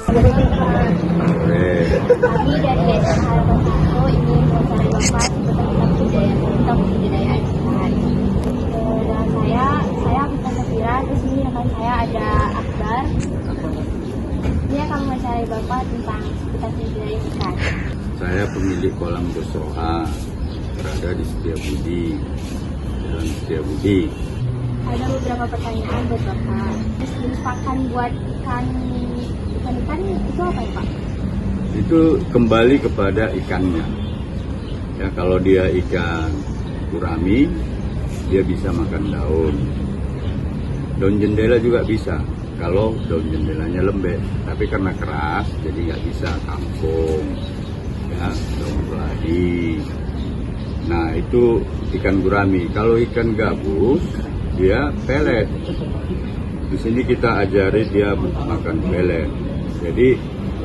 Kami dari Yayasan Harapan 1 ingin mencari Bapak tentang kebudayaan ikan. Dan saya Bukan Safira, terus ini rekan saya ada Akbar. Dia akan mencari Bapak tentang seputar kebudayaan ikan. Saya pemilik kolam Dosroha, berada di Setiabudi, Jalan Setiabudi. Ada beberapa pertanyaan buat Bapak. Jenis pakan buat ikan itu apa ya, Pak? Itu kembali kepada ikannya. Ya, kalau dia ikan gurami, dia bisa makan daun. Daun jendela juga bisa, kalau daun jendelanya lembek. Tapi karena keras, jadi nggak bisa. Kangkung, ya, daun keladi. Nah, itu ikan gurami. Kalau ikan gabus, dia pelet. Di sini kita ajari dia makan pelet. Jadi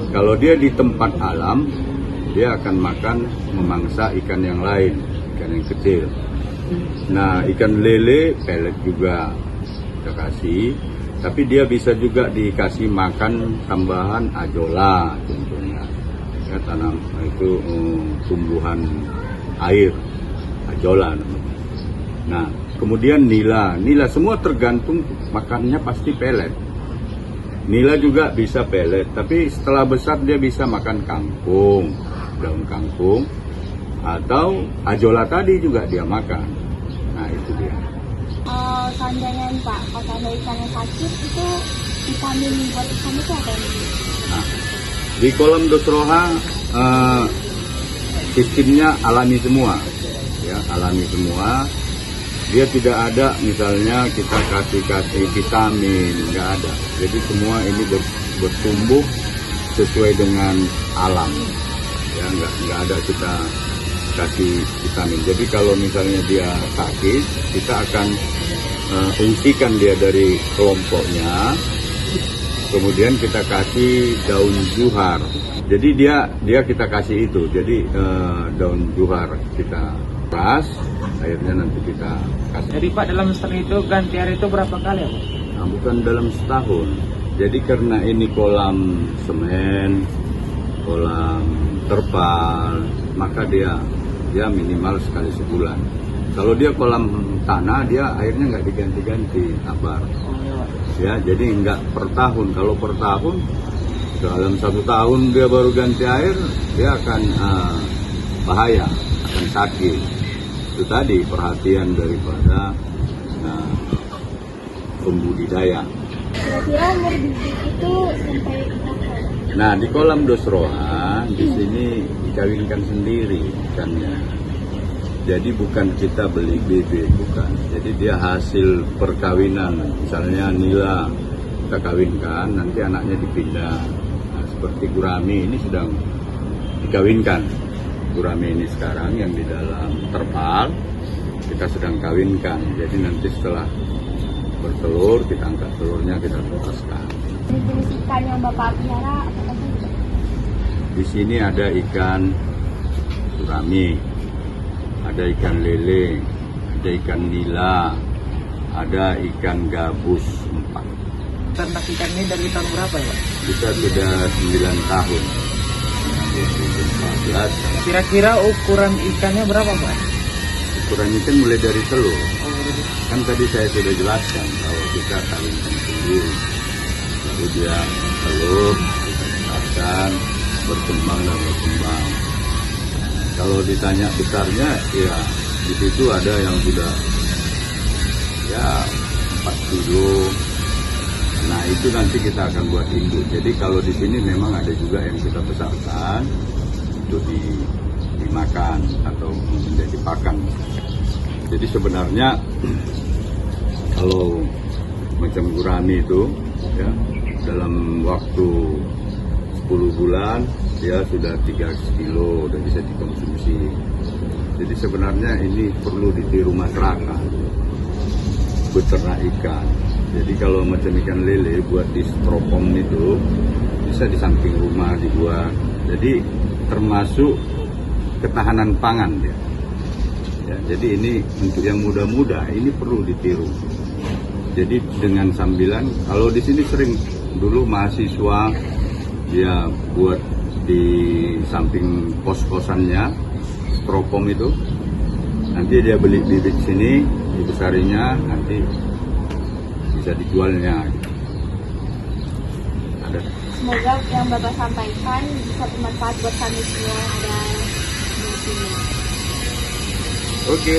kalau dia di tempat alam, dia akan makan memangsa ikan yang lain, ikan yang kecil. Nah, ikan lele pelet juga kita kasih, tapi dia bisa juga dikasih makan tambahan ajola contohnya. Ya, tanam itu tumbuhan air, ajola namanya. Nah, kemudian nila semua tergantung makannya pasti pelet. Nila juga bisa pelet, tapi setelah besar dia bisa makan kangkung, daun kangkung, atau ajola tadi juga dia makan. Nah, itu dia. Seandainya nih Pak, kalau ada ikan yang sakit itu vitamin buat ikan itu apa ini? Nah, di kolam Dosroha sistemnya alami semua, ya, alami semua. Dia tidak ada misalnya kita kasih vitamin, nggak ada. Jadi semua ini bertumbuh sesuai dengan alam, ya, nggak ada kita kasih vitamin. Jadi kalau misalnya dia sakit, kita akan ungsikan dia dari kelompoknya, kemudian kita kasih daun juhar. Jadi dia kita kasih itu. Jadi daun juhar kita keras, akhirnya nanti kita kasih. Jadi Pak, dalam setahun itu ganti air itu berapa kali ya Pak? Nah, bukan dalam setahun. Jadi karena ini kolam semen, kolam terpal, maka dia minimal sekali sebulan. Kalau dia kolam tanah, dia airnya nggak diganti-ganti, Akbar. Ya, jadi nggak per tahun. Kalau per tahun, dalam 1 tahun dia baru ganti air, dia akan bahaya, akan sakit. Itu tadi perhatian daripada pembudidaya. Kira-kira umur bibit itu sampai berapa? Nah, di kolam Dosroha di sini dikawinkan sendiri ikannya. Jadi bukan kita beli bibit, bukan. Jadi dia hasil perkawinan. Misalnya nila kita kawinkan, nanti anaknya dipindah. Nah, seperti gurami ini sedang dikawinkan. Gurami ini sekarang yang di dalam terpal kita sedang kawinkan. Jadi nanti setelah bertelur, kita angkat telurnya, kita lepaskan. Jenis ikan yang Bapak pelihara apa saja? Di sini ada ikan gurami, ada ikan lele, ada ikan nila, ada ikan gabus 4. Ternak ikan ini dari tahun berapa ya Pak? Kita sudah 9 tahun. 14. Kira-kira ukuran ikannya berapa Pak? Ukuran ikan mulai dari telur. Kan tadi saya sudah jelaskan kalau kita kawinkan sendiri. Lalu dia telur, kita besarkan, berkembang dan berkembang. Kalau ditanya besarnya, ya di situ ada yang sudah ya 4 kilo. Nah, itu nanti kita akan buat induk. Jadi kalau di sini memang ada juga yang kita besarkan untuk dimakan atau menjadi pakan. Jadi sebenarnya kalau macam gurami itu, ya, dalam waktu 10 bulan dia sudah 3 kilo dan bisa dikonsumsi. Jadi sebenarnya ini perlu ditiru masyarakat, beternak ikan. Jadi kalau macam ikan lele buat di stropong itu bisa di samping rumah dibuat. Jadi termasuk ketahanan pangan dia. Ya, jadi ini untuk yang muda-muda ini perlu ditiru. Jadi dengan sambilan, kalau di sini sering dulu mahasiswa dia buat di samping kos-kosannya, stropom itu. Nanti dia beli bibit sini, dibesarinya, nanti bisa dijualnya. Ada. Semoga yang Bapak sampaikan bisa bermanfaat buat kami semua yang ada di sini. Oke.